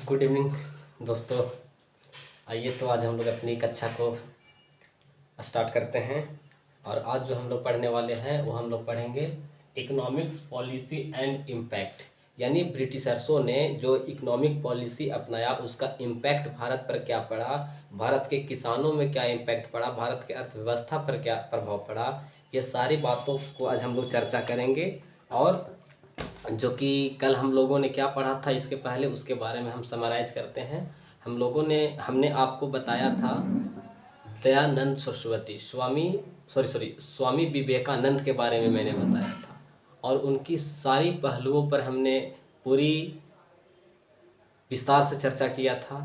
Good evening दोस्तों। आइए तो आज हम लोग अपनी कक्षा को स्टार्ट करते हैं। और आज जो हम लोग पढ़ने वाले हैं वो हम लोग पढ़ेंगे इकोनॉमिक्स पॉलिसी एंड इम्पैक्ट। यानी ब्रिटिशर्सों ने जो इकोनॉमिक पॉलिसी अपनाया उसका इम्पैक्ट भारत पर क्या पड़ा, भारत के किसानों में क्या इम्पैक्ट पड़ा, भारत के अर्थव्यवस्था पर क्या प्रभाव पड़ा, ये सारी बातों को आज हम लोग चर्चा करेंगे। और जो कि कल हम लोगों ने क्या पढ़ा था इसके पहले उसके बारे में हम समराइज करते हैं। हमने आपको बताया था दयानंद सरस्वती स्वामी विवेकानंद के बारे में मैंने बताया था। और उनकी सारी पहलुओं पर हमने पूरी विस्तार से चर्चा किया था।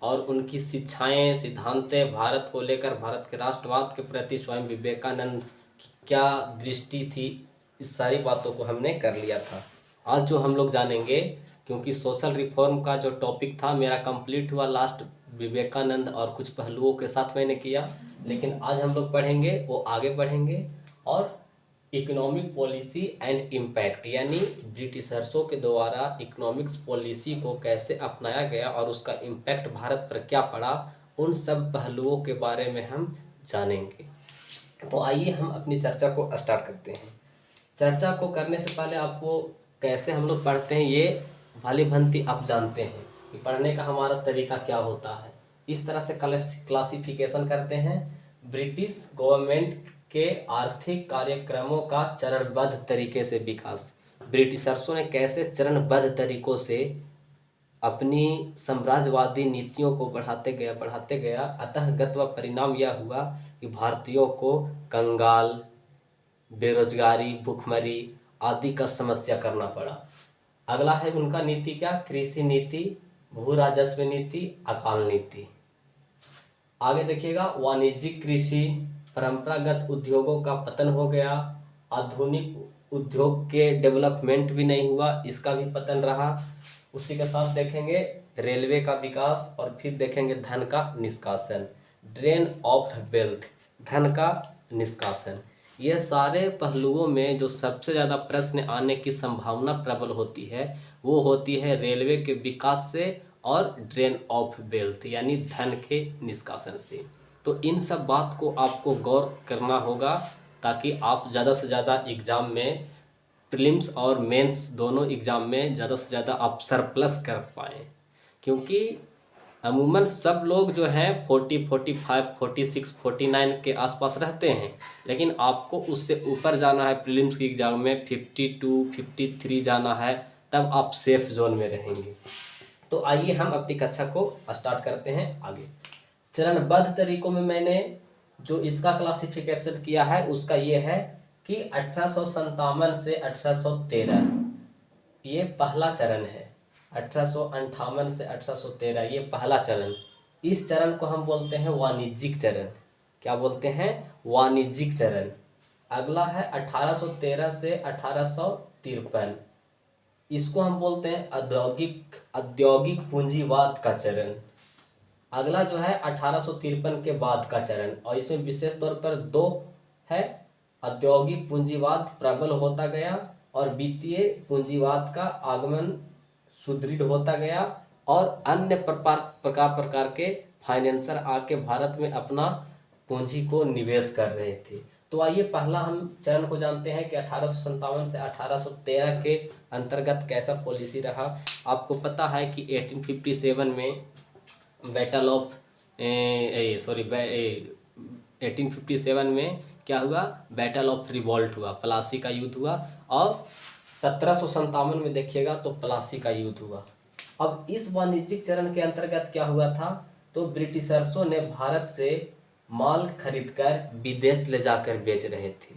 और उनकी शिक्षाएं सिद्धांतें भारत को लेकर, भारत के राष्ट्रवाद के प्रति स्वामी विवेकानंद की क्या दृष्टि थी, इस सारी बातों को हमने कर लिया था। आज जो हम लोग जानेंगे, क्योंकि सोशल रिफॉर्म का जो टॉपिक था मेरा कंप्लीट हुआ लास्ट विवेकानंद और कुछ पहलुओं के साथ मैंने किया, लेकिन आज हम लोग पढ़ेंगे वो आगे बढ़ेंगे। और इकोनॉमिक पॉलिसी एंड इम्पैक्ट, यानी ब्रिटिशर्सों के द्वारा इकोनॉमिक्स पॉलिसी को कैसे अपनाया गया और उसका इम्पैक्ट भारत पर क्या पड़ा, उन सब पहलुओं के बारे में हम जानेंगे। तो आइए हम अपनी चर्चा को स्टार्ट करते हैं। चर्चा को करने से पहले आपको कैसे हम लोग पढ़ते हैं ये भली भांति आप जानते हैं कि पढ़ने का हमारा तरीका क्या होता है। इस तरह से क्लासिफिकेशन करते हैं। ब्रिटिश गवर्नमेंट के आर्थिक कार्यक्रमों का चरणबद्ध तरीके से विकास। ब्रिटिशर्सों ने कैसे चरणबद्ध तरीकों से अपनी साम्राज्यवादी नीतियों को बढ़ाते गया अतः गत्वा परिणाम यह हुआ कि भारतीयों को कंगाल, बेरोजगारी, भूखमरी आदि का समस्या करना पड़ा। अगला है उनका नीति क्या, कृषि नीति, भू राजस्व नीति, अकाल नीति। आगे देखिएगा वाणिज्यिक कृषि, परंपरागत उद्योगों का पतन हो गया, आधुनिक उद्योग के डेवलपमेंट भी नहीं हुआ, इसका भी पतन रहा। उसी के साथ देखेंगे रेलवे का विकास और फिर देखेंगे धन का निष्कासन, ड्रेन ऑफ वेल्थ, धन का निष्कासन। ये सारे पहलुओं में जो सबसे ज़्यादा प्रश्न आने की संभावना प्रबल होती है वो होती है रेलवे के विकास से और ड्रेन ऑफ वेल्थ यानी धन के निष्कासन से। तो इन सब बात को आपको गौर करना होगा ताकि आप ज़्यादा से ज़्यादा एग्ज़ाम में, प्रीलिम्स और मेंस दोनों एग्ज़ाम में ज़्यादा से ज़्यादा आप सरप्लस कर पाएँ। क्योंकि अमूमन सब लोग जो हैं 40, 45, 46, 49 के आसपास रहते हैं, लेकिन आपको उससे ऊपर जाना है। प्रीलिम्स की एग्ज़ाम में 52, 53 जाना है, तब आप सेफ जोन में रहेंगे। तो आइए हम अपनी कक्षा को स्टार्ट करते हैं आगे। चरणबद्ध तरीकों में मैंने जो इसका क्लासिफिकेशन किया है उसका ये है कि 1857 से 1813 ये पहला चरण है। 1858 से 1813 ये पहला चरण। इस चरण को हम बोलते हैं वाणिज्यिक चरण। क्या बोलते हैं? वाणिज्यिक चरण। अगला है 1813 से 1853, इसको हम बोलते हैं औद्योगिक पूंजीवाद का चरण। अगला जो है 1853 के बाद का चरण, और इसमें विशेष तौर पर दो है। औद्योगिक पूंजीवाद प्रबल होता गया और वित्तीय पूंजीवाद का आगमन सुदृढ़ होता गया, और अन्य प्रकार के फाइनेंसर आके भारत में अपना पूंजी को निवेश कर रहे थे। तो आइए पहला हम चरण को जानते हैं कि 1857 से 1813 के अंतर्गत कैसा पॉलिसी रहा। आपको पता है कि 1857 में बैटल ऑफ 1857 में क्या हुआ, बैटल ऑफ रिवॉल्ट हुआ, प्लासी का युद्ध हुआ। और 1757 में देखिएगा तो प्लासी का युद्ध हुआ। अब इस वाणिज्यिक चरण के अंतर्गत क्या हुआ था, तो ब्रिटिशर्सों ने भारत से माल खरीदकर विदेश ले जाकर बेच रहे थे।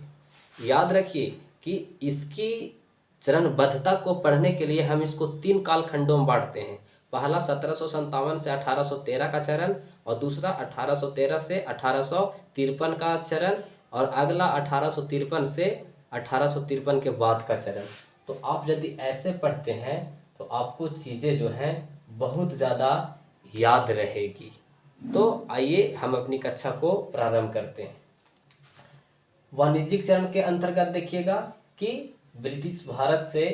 याद रखिए कि इसकी चरणबद्धता को पढ़ने के लिए हम इसको 3 कालखंडों में बांटते हैं। पहला 1757 से 1813 का चरण, और दूसरा 1813 से 1853 का चरण, और अगला 1853 से 1853 के बाद का चरण। तो आप यदि ऐसे पढ़ते हैं तो आपको चीज़ें जो हैं बहुत ज़्यादा याद रहेगी। तो आइए हम अपनी कक्षा को प्रारंभ करते हैं। वाणिज्यिक चरण के अंतर्गत देखिएगा कि ब्रिटिश भारत से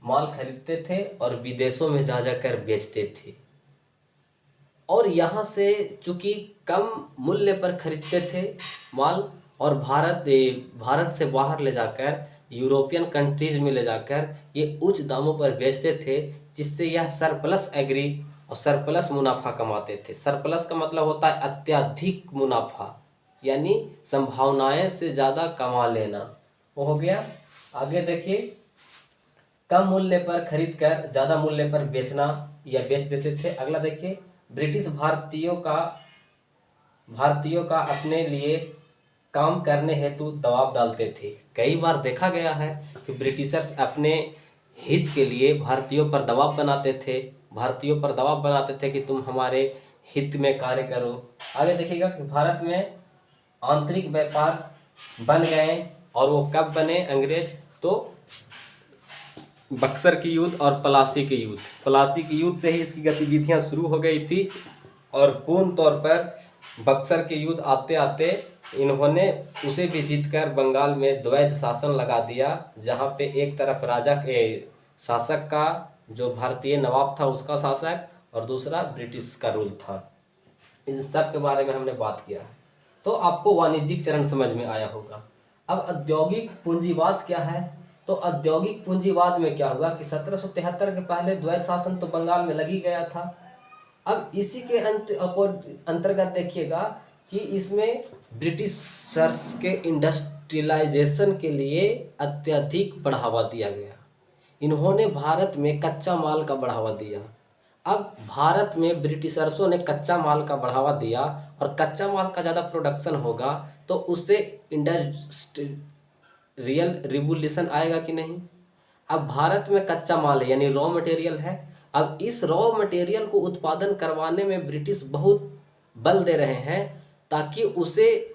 माल खरीदते थे और विदेशों में जा जाकर बेचते थे। और यहाँ से चूँकि कम मूल्य पर खरीदते थे माल, और भारत से बाहर ले जाकर यूरोपियन कंट्रीज़ में ले जाकर ये उच्च दामों पर बेचते थे, जिससे यह सरप्लस एग्री और सरप्लस मुनाफा कमाते थे। सरप्लस का मतलब होता है अत्यधिक मुनाफा, यानी संभावनाएं से ज़्यादा कमा लेना। वो हो गया। आगे देखिए, कम मूल्य पर खरीद कर ज़्यादा मूल्य पर बेचना या बेच देते थे। अगला देखिए, ब्रिटिश भारतीयों का अपने लिए काम करने हेतु दबाव डालते थे। कई बार देखा गया है कि ब्रिटिशर्स अपने हित के लिए भारतीयों पर दबाव बनाते थे, कि तुम हमारे हित में कार्य करो। आगे देखिएगा कि भारत में आंतरिक व्यापार बन गए, और वो कब बने अंग्रेज? तो बक्सर की युद्ध और प्लासी की युद्ध से ही इसकी गतिविधियां शुरू हो गई थी, और पूर्ण तौर पर बक्सर के युद्ध आते आते इन्होंने उसे भी जीतकर बंगाल में द्वैध शासन लगा दिया, जहां पे एक तरफ राजा के शासक का, जो भारतीय नवाब था उसका शासक, और दूसरा ब्रिटिश का रूल था। इन सब के बारे में हमने बात किया। तो आपको वाणिज्यिक चरण समझ में आया होगा। अब औद्योगिक पूंजीवाद क्या है? तो औद्योगिक पूंजीवाद में क्या हुआ कि 1773 के पहले द्वैध शासन तो बंगाल में लग ही गया था। अब इसी के अंतर्गत देखिएगा कि इसमें ब्रिटिशर्स के इंडस्ट्रियलाइजेशन के लिए अत्यधिक बढ़ावा दिया गया। इन्होंने भारत में कच्चा माल का बढ़ावा दिया। अब भारत में ब्रिटिशर्सों ने कच्चा माल का बढ़ावा दिया, और कच्चा माल का ज़्यादा प्रोडक्शन होगा तो उससे इंडस्ट्रियल रिवोल्यूशन आएगा कि नहीं। अब भारत में कच्चा माल है, यानी रॉ मटेरियल है। अब इस रॉ मटेरियल को उत्पादन करवाने में ब्रिटिश बहुत बल दे रहे हैं, ताकि उसे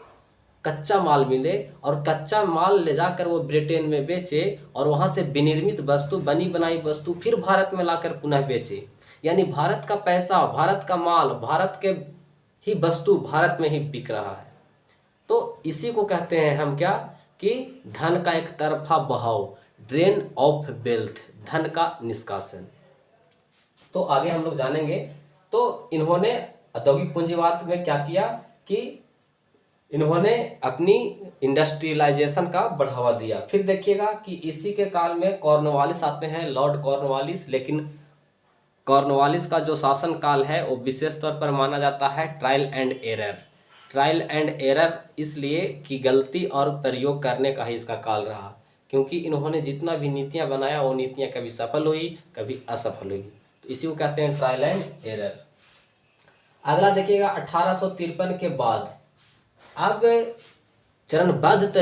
कच्चा माल मिले, और कच्चा माल ले जाकर वो ब्रिटेन में बेचे, और वहाँ से विनिर्मित वस्तु, बनी बनाई वस्तु फिर भारत में लाकर पुनः बेचे। यानी भारत का पैसा, भारत का माल, भारत के ही वस्तु भारत में ही बिक रहा है। तो इसी को कहते हैं हम क्या, कि धन का एक तरफा बहाव, ड्रेन ऑफ वेल्थ, धन का निष्कासन। तो आगे हम लोग जानेंगे। तो इन्होंने औद्योगिक पूंजीवाद में क्या किया कि इन्होंने अपनी इंडस्ट्रियलाइजेशन का बढ़ावा दिया। फिर देखिएगा कि इसी के काल में कॉर्नवालिस आते हैं, लॉर्ड कॉर्नवालिस। लेकिन कॉर्नवालिस का जो शासन काल है वो विशेष तौर पर माना जाता है ट्रायल एंड एरर इसलिए कि गलती और प्रयोग करने का ही इसका काल रहा, क्योंकि इन्होंने जितना भी नीतियां बनाया वो नीतियां कभी सफल हुई कभी असफल हुई। तो इसी को कहते हैं ट्रायल एंड एरर। अगला देखिएगा 1853 के बाद अब चरणबद्ध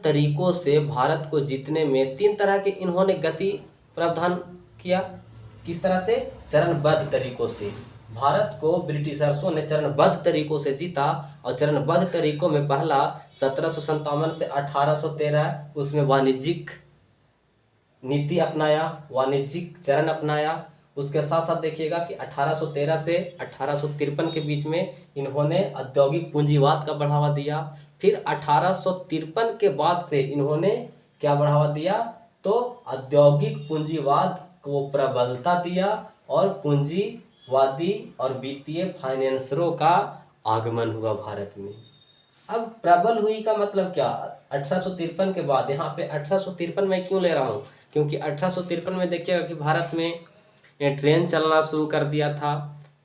तरीकों से भारत को जीतने में 3 तरह के इन्होंने गति प्रावधान किया। किस तरह से? चरणबद्ध तरीकों से। भारत को ब्रिटिशर्सों ने चरणबद्ध तरीकों से जीता, और चरणबद्ध तरीकों में पहला 1757 से 1813 उसमें वाणिज्यिक नीति अपनाया, वाणिज्यिक चरण अपनाया। उसके साथ साथ देखिएगा कि 1813 से 1853 के बीच में इन्होंने औद्योगिक पूंजीवाद का बढ़ावा दिया। फिर 1853 के बाद से इन्होंने क्या बढ़ावा दिया? तो औद्योगिक पूंजीवाद को प्रबलता दिया, और पूंजीवादी और वित्तीय फाइनेंसरों का आगमन हुआ भारत में। अब प्रबल हुई का मतलब क्या? 1853 के बाद, यहाँ पे 1853 में क्यों ले रहा हूँ? क्योंकि 1853 में देखिएगा कि भारत में ट्रेन चलना शुरू कर दिया था।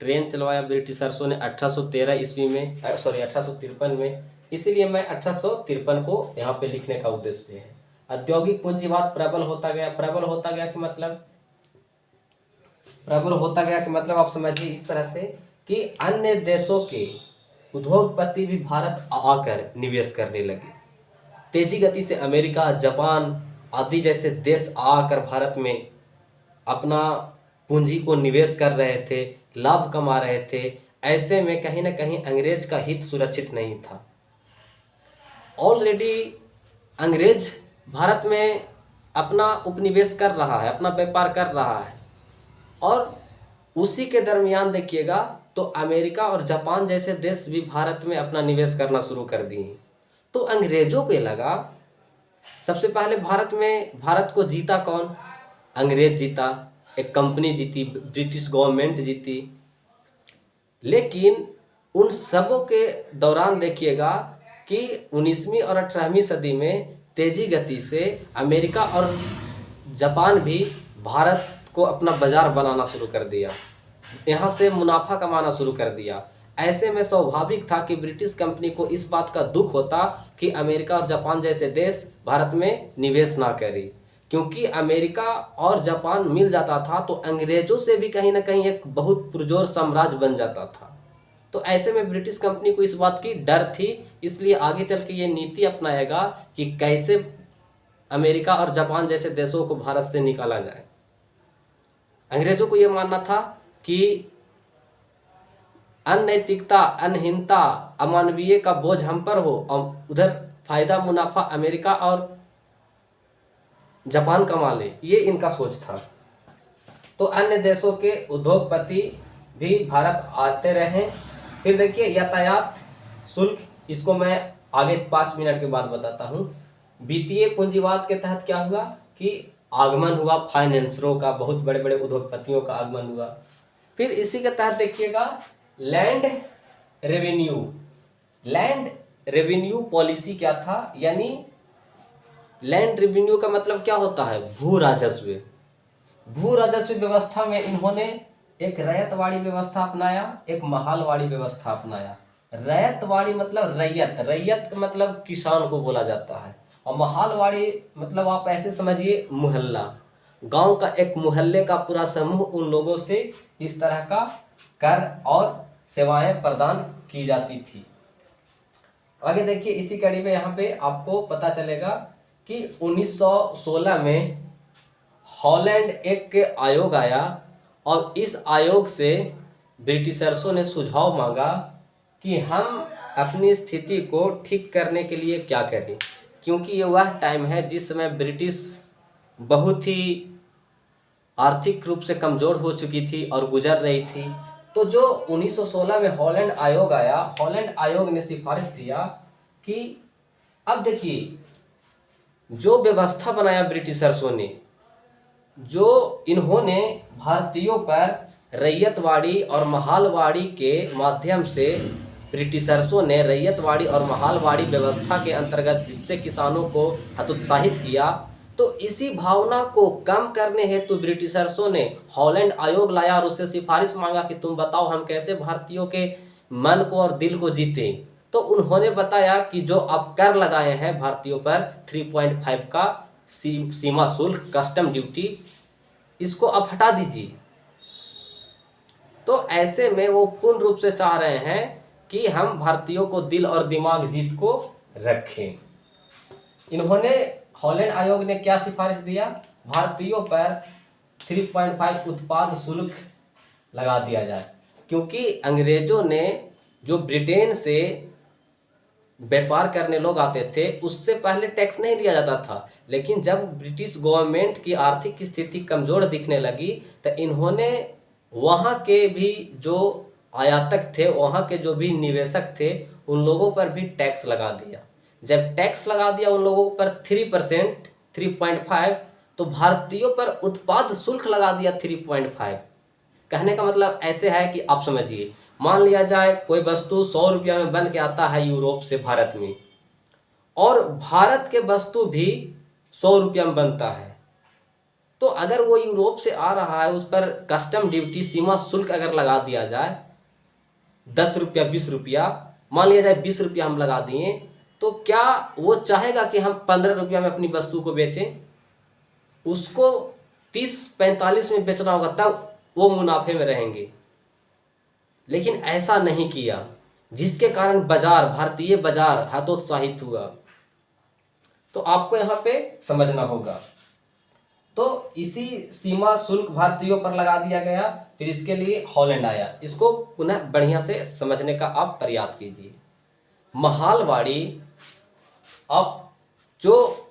ट्रेन चलवाया ब्रिटिशर्सों ने 1813 ईस्वी में, 1853 में। इसीलिए मैं 1853 को यहाँ पे लिखने का उद्देश्य है। औद्योगिक पूंजीवाद प्रबल होता गया कि मतलब आप समझिए इस तरह से कि अन्य देशों के उद्योगपति भी भारत आकर निवेश करने लगे। तेजी गति से अमेरिका, जापान आदि जैसे देश आकर भारत में अपना पूंजी को निवेश कर रहे थे, लाभ कमा रहे थे। ऐसे में कहीं ना कहीं अंग्रेज का हित सुरक्षित नहीं था। ऑलरेडी अंग्रेज भारत में अपना उपनिवेश कर रहा है, अपना व्यापार कर रहा है, और उसी के दरमियान देखिएगा तो अमेरिका और जापान जैसे देश भी भारत में अपना निवेश करना शुरू कर दिए। तो अंग्रेजों को लगा, सबसे पहले भारत को जीता कौन? अंग्रेज जीता, एक कंपनी जीती, ब्रिटिश गवर्नमेंट जीती। लेकिन उन सबों के दौरान देखिएगा कि 19वीं और 18वीं सदी में तेजी गति से अमेरिका और जापान भी भारत को अपना बाजार बनाना शुरू कर दिया, यहाँ से मुनाफा कमाना शुरू कर दिया। ऐसे में स्वाभाविक था कि ब्रिटिश कंपनी को इस बात का दुख होता कि अमेरिका और जापान जैसे देश भारत में निवेश ना करें, क्योंकि अमेरिका और जापान मिल जाता था तो अंग्रेजों से भी कहीं ना कहीं एक बहुत पुरजोर साम्राज्य बन जाता था। तो ऐसे में ब्रिटिश कंपनी को इस बात की डर थी, इसलिए आगे चल के ये नीति अपनाएगा कि कैसे अमेरिका और जापान जैसे देशों को भारत से निकाला जाए। अंग्रेजों को ये मानना था कि अनैतिकता, अनहीनता, अमानवीय का बोझ हम पर हो और उधर फायदा मुनाफा अमेरिका और जापान कमा ले, ये इनका सोच था। तो अन्य देशों के उद्योगपति भी भारत आते रहे। फिर देखिए यातायात शुल्क, इसको मैं आगे 5 मिनट के बाद बताता हूँ। वित्तीय पूंजीवाद के तहत क्या हुआ कि आगमन हुआ फाइनेंसरों का, बहुत बड़े बड़े उद्योगपतियों का आगमन हुआ। फिर इसी के तहत देखिएगा land revenue. Land revenue policy क्या था, यानी लैंड रेवेन्यू का मतलब क्या होता है, भू राजस्व। भू राजस्व व्यवस्था में इन्होंने एक रैयतवाड़ी व्यवस्था अपनाया, एक महालवाड़ी व्यवस्था अपनाया। रैयतवाड़ी मतलब रैयत, रैयत का मतलब किसान को बोला जाता है, और महालवाड़ी मतलब आप ऐसे समझिए मोहल्ला, गांव का एक मोहल्ले का पूरा समूह, उन लोगों से इस तरह का कर और सेवाएं प्रदान की जाती थी। आगे देखिए इसी कड़ी में यहाँ पे आपको पता चलेगा कि 1916 में हॉलैंड एक के आयोग आया, और इस आयोग से ब्रिटिशर्सों ने सुझाव मांगा कि हम अपनी स्थिति को ठीक करने के लिए क्या करें, क्योंकि ये वह टाइम है जिस समय ब्रिटिश बहुत ही आर्थिक रूप से कमज़ोर हो चुकी थी और गुजर रही थी। तो जो 1916 में हॉलैंड आयोग आया, हॉलैंड आयोग ने सिफारिश दिया कि अब देखिए जो व्यवस्था बनाया ब्रिटिशर्सों ने, जो इन्होंने भारतीयों पर रैयतवाड़ी और महालवाड़ी के माध्यम से, ब्रिटिशर्सों ने रैयतवाड़ी और महालवाड़ी व्यवस्था के अंतर्गत जिससे किसानों को हतोत्साहित किया, तो इसी भावना को कम करने हेतु ब्रिटिशर्सों ने हॉलैंड आयोग लाया और उससे सिफारिश मांगा कि तुम बताओ हम कैसे भारतीयों के मन को और दिल को जीते। तो उन्होंने बताया कि जो आप कर लगाए हैं भारतीयों पर 3.5 का सीमा शुल्क, कस्टम ड्यूटी, इसको आप हटा दीजिए। तो ऐसे में वो पूर्ण रूप से चाह रहे हैं कि हम भारतीयों को दिल और दिमाग जीत को रखें। इन्होंने, हॉलैंड आयोग ने क्या सिफारिश दिया, भारतीयों पर 3.5 उत्पाद शुल्क लगा दिया जाए, क्योंकि अंग्रेजों ने जो ब्रिटेन से व्यापार करने लोग आते थे उससे पहले टैक्स नहीं लिया जाता था, लेकिन जब ब्रिटिश गवर्नमेंट की आर्थिक स्थिति कमज़ोर दिखने लगी तो इन्होंने वहाँ के भी जो आयातक थे, वहाँ के जो भी निवेशक थे, उन लोगों पर भी टैक्स लगा दिया। जब टैक्स लगा दिया उन लोगों पर 3%, 3.5, तो भारतीयों पर उत्पाद शुल्क लगा दिया 3.5। कहने का मतलब ऐसे है कि आप समझिए, मान लिया जाए कोई वस्तु 100 रुपया में बन के आता है यूरोप से भारत में, और भारत के वस्तु भी 100 रुपया में बनता है, तो अगर वो यूरोप से आ रहा है उस पर कस्टम ड्यूटी, सीमा शुल्क अगर लगा दिया जाए 10 रुपया, 20 रुपया, मान लिया जाए 20 रुपया हम लगा दिए, तो क्या वो चाहेगा कि हम 15 रुपया में अपनी वस्तु को बेचें? उसको 30-45 में बेचना होगा, तब वो मुनाफे में रहेंगे। लेकिन ऐसा नहीं किया, जिसके कारण बाजार, भारतीय बाजार हतोत्साहित हुआ। तो आपको यहाँ पे समझना होगा। तो इसी सीमा शुल्क भारतीयों पर लगा दिया गया, फिर इसके लिए हॉलैंड आया। इसको पुनः बढ़िया से समझने का आप प्रयास कीजिए। महालवाड़ी, अब जो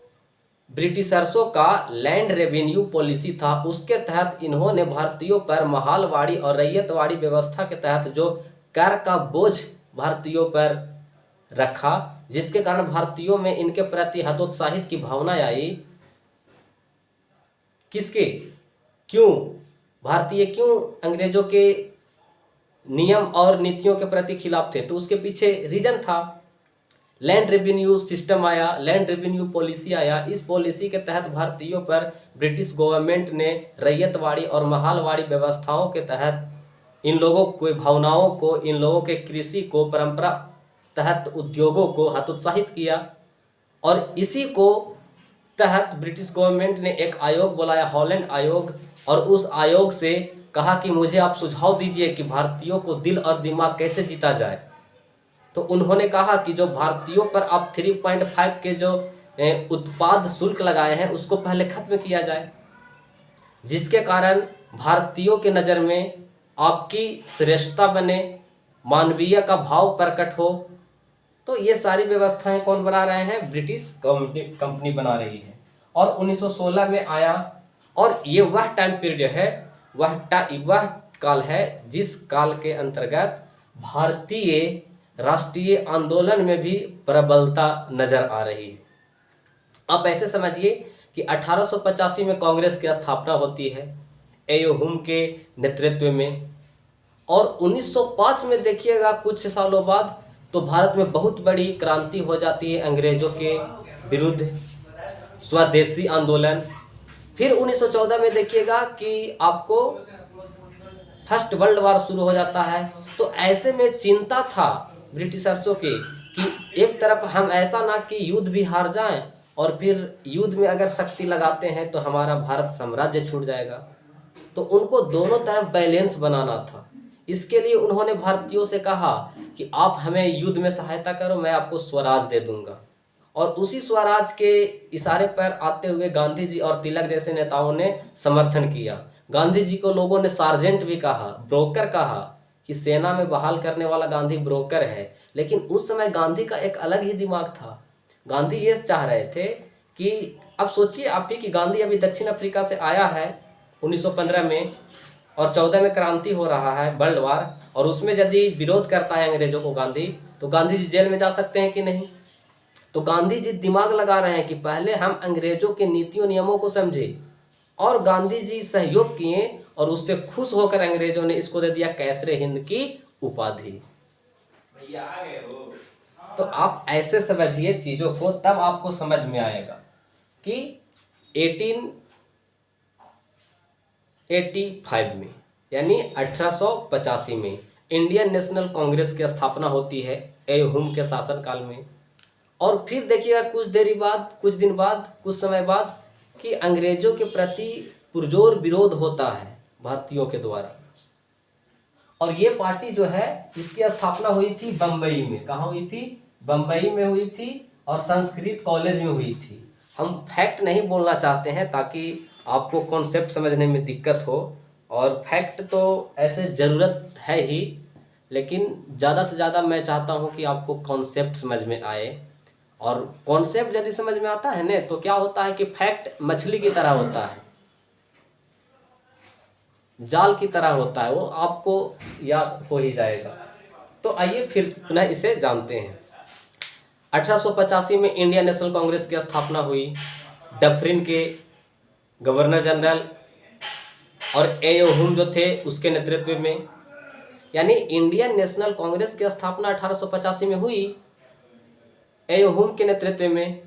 ब्रिटिशर्सों का लैंड रेवेन्यू पॉलिसी था उसके तहत इन्होंने भारतीयों पर महालवाड़ी और रैयतवाड़ी व्यवस्था के तहत जो कर का बोझ भारतीयों पर रखा, जिसके कारण भारतीयों में इनके प्रति हतोत्साहित की भावना आई। किसके, क्यों भारतीय, क्यों अंग्रेजों के नियम और नीतियों के प्रति खिलाफ थे। तो उसके पीछे रीजन था। लैंड रेवेन्यू सिस्टम आया, लैंड रेवेन्यू पॉलिसी आया। इस पॉलिसी के तहत भारतीयों पर ब्रिटिश गवर्नमेंट ने रैयतवाड़ी और महालवाड़ी व्यवस्थाओं के तहत इन लोगों को भावनाओं को, इन लोगों के कृषि को, परंपरा तहत उद्योगों को हतोत्साहित किया। और इसी को तहत ब्रिटिश गवर्नमेंट ने एक आयोग बुलाया, हॉलैंड आयोग, और उस आयोग से कहा कि मुझे आप सुझाव दीजिए कि भारतीयों को दिल और दिमाग कैसे जीता जाए। तो उन्होंने कहा कि जो भारतीयों पर आप 3.5 के जो उत्पाद शुल्क लगाए हैं उसको पहले खत्म किया जाए, जिसके कारण भारतीयों के नज़र में आपकी श्रेष्ठता बने, मानवीय का भाव प्रकट हो। तो ये सारी व्यवस्थाएं कौन बना रहे हैं? ब्रिटिश कंपनी बना रही है। और 1916 में आया, और ये वह टाइम पीरियड है, वह काल है जिस काल के अंतर्गत भारतीय राष्ट्रीय आंदोलन में भी प्रबलता नजर आ रही है। आप ऐसे समझिए कि 1885 में कांग्रेस की स्थापना होती है ए.ओ. हुम के नेतृत्व में, और 1905 में देखिएगा कुछ सालों बाद तो भारत में बहुत बड़ी क्रांति हो जाती है अंग्रेजों के विरुद्ध, स्वदेशी आंदोलन। फिर 1914 में देखिएगा कि आपको फर्स्ट वर्ल्ड वार शुरू हो जाता है। तो ऐसे में चिंता था ब्रिटिशर्सों की कि एक तरफ हम ऐसा ना कि युद्ध भी हार जाएं, और फिर युद्ध में अगर शक्ति लगाते हैं तो हमारा भारत साम्राज्य छूट जाएगा। तो उनको दोनों तरफ बैलेंस बनाना था। इसके लिए उन्होंने भारतीयों से कहा कि आप हमें युद्ध में सहायता करो, मैं आपको स्वराज दे दूंगा। और उसी स्वराज के इशारे पर आते हुए गांधी जी और तिलक जैसे नेताओं ने समर्थन किया। गांधी जी को लोगों ने सार्जेंट भी कहा, ब्रोकर कहा, कि सेना में बहाल करने वाला गांधी ब्रोकर है। लेकिन उस समय गांधी का एक अलग ही दिमाग था। गांधी ये चाह रहे थे कि अब सोचिए आप ही कि गांधी अभी दक्षिण अफ्रीका से आया है 1915 में, और 14 में क्रांति हो रहा है वर्ल्ड वार, और उसमें यदि विरोध करता है अंग्रेजों को गांधी, तो गांधी जी जेल में जा सकते हैं कि नहीं। तो गांधी जी दिमाग लगा रहे हैं कि पहले हम अंग्रेजों के नीतियों नियमों को समझे, और गांधी जी सहयोग किए, और उससे खुश होकर अंग्रेजों ने इसको दे दिया कैसरे हिंद की उपाधि। तो आप ऐसे समझिए चीजों को, तब आपको समझ में आएगा कि 1885 में यानी 1885 में इंडियन नेशनल कांग्रेस की स्थापना होती है ए हुम के शासनकाल में। और फिर देखिएगा कुछ दिन बाद, कुछ समय बाद कि अंग्रेजों के प्रति पुरजोर विरोध होता है भारतीयों के द्वारा। और ये पार्टी जो है इसकी स्थापना हुई थी बम्बई में। कहाँ हुई थी? बम्बई में हुई थी, और संस्कृत कॉलेज में हुई थी। हम फैक्ट नहीं बोलना चाहते हैं ताकि आपको कॉन्सेप्ट समझने में दिक्कत हो, और फैक्ट तो ऐसे ज़रूरत है ही, लेकिन ज़्यादा से ज़्यादा मैं चाहता हूँ कि आपको कॉन्सेप्ट समझ में आए। और कॉन्सेप्ट यदि समझ में आता है ना, तो क्या होता है कि फैक्ट मछली की तरह होता है, जाल की तरह होता है, वो आपको याद हो ही जाएगा। तो आइए फिर पुनः इसे जानते हैं। 1885 में इंडियन नेशनल कांग्रेस की स्थापना हुई डफरिन के गवर्नर जनरल और ए.ओ. हुम जो थे उसके नेतृत्व में। यानी इंडियन नेशनल कांग्रेस की स्थापना 1885 में हुई ए.ओ. हुम के नेतृत्व में,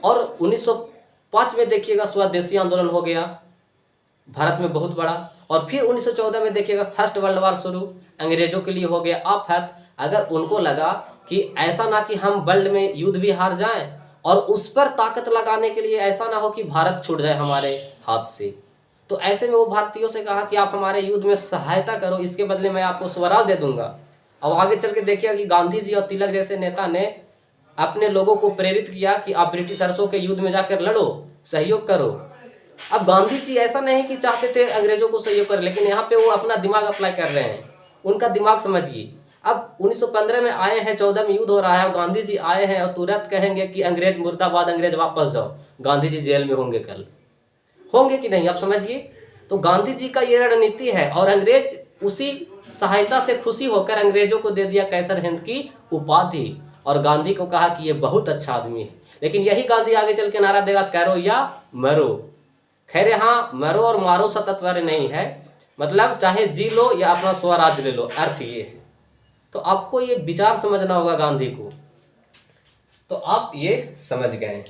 और 1905 में देखिएगा स्वदेशी आंदोलन हो गया भारत में बहुत बड़ा। और फिर 1914 में देखिएगा फर्स्ट वर्ल्ड वार शुरू, अंग्रेजों के लिए हो गया आफत। अगर उनको लगा कि ऐसा ना कि हम वर्ल्ड में युद्ध भी हार जाएं, और उस पर ताकत लगाने के लिए ऐसा ना हो कि भारत छूट जाए हमारे हाथ से, तो ऐसे में वो भारतीयों से कहा कि आप हमारे युद्ध में सहायता करो, इसके बदले मैं आपको स्वराज दे दूंगा। अब आगे चल के देखिएगा कि गांधी जी और तिलक जैसे नेता ने अपने लोगों को प्रेरित किया कि आप ब्रिटिशर्सों के युद्ध में जाकर लड़ो, सहयोग करो। अब गांधी जी ऐसा नहीं कि चाहते थे अंग्रेजों को सहयोग करें, लेकिन यहाँ पे वो अपना दिमाग अप्लाई कर रहे हैं। उनका दिमाग समझिए। अब 1915 में आए हैं, 14 में युद्ध हो रहा है, और गांधी जी आए हैं और तुरंत कहेंगे कि अंग्रेज मुर्दाबाद, अंग्रेज वापस जाओ। गांधी जी जेल में होंगे, कल होंगे कि नहीं, आप समझिए। तो गांधी जी का ये रणनीति है, और अंग्रेज उसी सहायता से खुशी होकर अंग्रेजों को दे दिया कैसर हिंद की उपाधि, और गांधी को कहा कि ये बहुत अच्छा आदमी है। लेकिन यही गांधी आगे चल के नारा देगा करो या मरो। खैर यहाँ मरो और मारो सा तात्पर्य नहीं है, मतलब चाहे जी लो या अपना स्वराज ले लो, अर्थ ये है। तो आपको ये विचार समझना होगा गांधी को, तो आप ये समझ गए।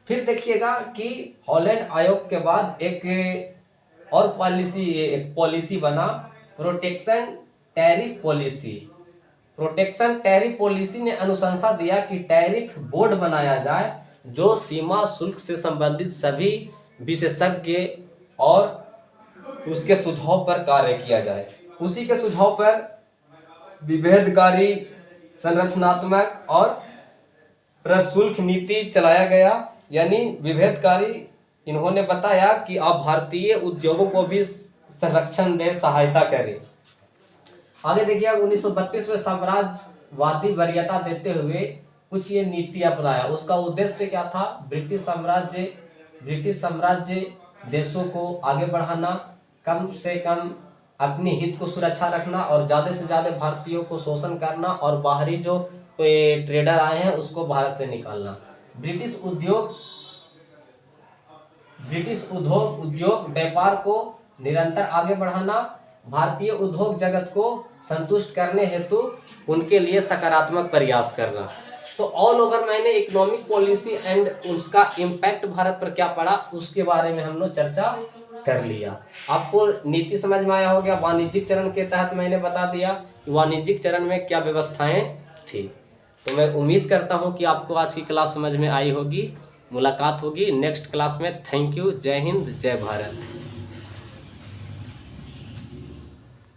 फिर देखिएगा कि हॉलैंड आयोग के बाद एक और पॉलिसी बना, protection tariff policy. Protection tariff policy ने अनुशंसा दिया कि टैरिफ बोर्ड बनाया जाए जो सीमा शुल्क से संबंधित सभी विशेषज्ञ और उसके सुझाव पर कार्य किया जाए। उसी के सुझाव पर विभेदकारी, संरचनात्मक और प्रशुल्क नीति चलाया गया। यानी विभेदकारी, इन्होंने बताया कि आप भारतीय उद्योगों को भी संरक्षण दें, सहायता करें। आगे देखिए 1932 में साम्राज्यवादी वरीयता देते हुए कुछ ये नीति अपनाया। उसका उद्देश्य क्या था? ब्रिटिश साम्राज्य देशों को आगे बढ़ाना, कम से कम अपनी हित को सुरक्षा रखना और ज़्यादा से ज़्यादा भारतीयों को शोषण करना और बाहरी जो ट्रेडर आए हैं उसको भारत से निकालना। ब्रिटिश उद्योग व्यापार को निरंतर आगे बढ़ाना, भारतीय उद्योग जगत को संतुष्ट करने हेतु उनके लिए सकारात्मक प्रयास करना। तो ऑल ओवर मैंने इकोनॉमिक पॉलिसी एंड उसका इम्पैक्ट भारत पर क्या पड़ा उसके बारे में हम लोग चर्चा कर लिया। आपको नीति समझ में आया हो गया। वाणिज्यिक चरण के तहत मैंने बता दिया कि वाणिज्यिक चरण में क्या व्यवस्थाएं थी। तो मैं उम्मीद करता हूं कि आपको आज की क्लास समझ में आई होगी। मुलाकात होगी नेक्स्ट क्लास में। Thank you. जय हिंद, जय भारत।